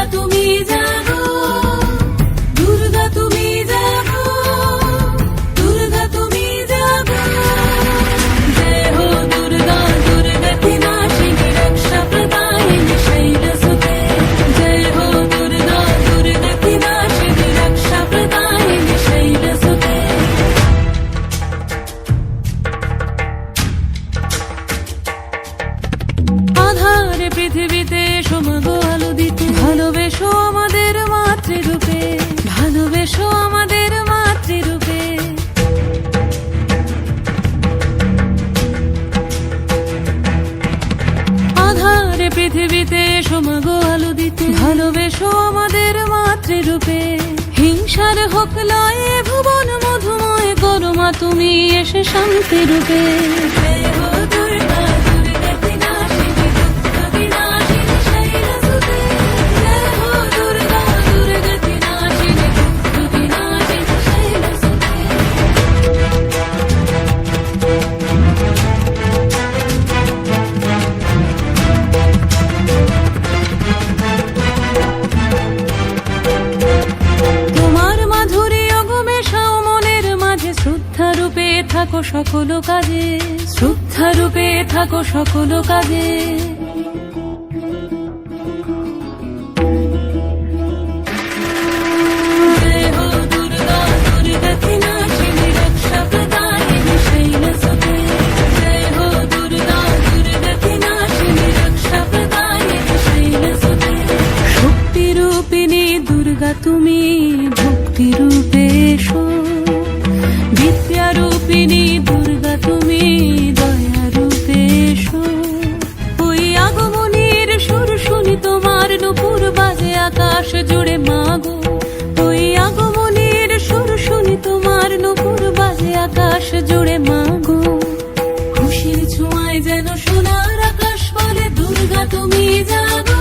দুর্গা তুমি জাগো, দুর্গা তুমি জাগো, দুর্গা তুমি জাগো। জয় হো দুর্গা, দুর্গা की नाशिनी रक्षा प्रदायिनी शैलसुते। जय हो दुर्गा, दुर्गा की नाशिनी रक्षा प्रदायिनी शैलसुते। আধারে পৃথিবীতে সমাগো আলো দিতে, ভালোবেসো আমাদের মাতৃরূপে, ভালোবেসো আমাদের মাতৃরূপে। আধারে পৃথিবীতে সমাগো আলো দিতে, ভালোবেসো আমাদের মাতৃরূপে। হিংসার হোক লয়ে ভুবন মধুময় করো মা তুমি এসে শান্তি রূপে। জয় হো দুর্গা, দুর্গা की नाशिनी दुःख विनाशिनी शैलसुते। जय हो दुर्गा, दुर्गा की नाशिनी दुःख विनाशिनी शैलसुते। তোমার মাধুরী অগমেশাও মনের মাঝে, শ্রদ্ধা রূপে থাকো সকল কাজে, শ্রদ্ধা রূপে থাকো সকল কাজে। জয় হো দুর্গা, দুর্গা की नाशिनी रक्षा प्रदायिनी शैलसुते। जय हो दुर्गा, दुर्गा की नाशिनी रक्षा प्रदायिनी शैलसुते। শক্তি রূপিণী দুর্গা তুমি ভক্তি রূপে এসো, বিদ্যা রূপিণী দুর্গা তুমি দয়া রূপে এসো। ওই আগমনীর সুর শুনি তোমার নুপুর বাজে আকাশ জুড়ে মাগো। ওই আগমনীর সুর শুনি তোমার নুপুর বাজে আকাশ জুড়ে মাগো। খুশির ছোঁয়ায় যেন সোনার আকাশ বলে দুর্গা তুমি জাগো,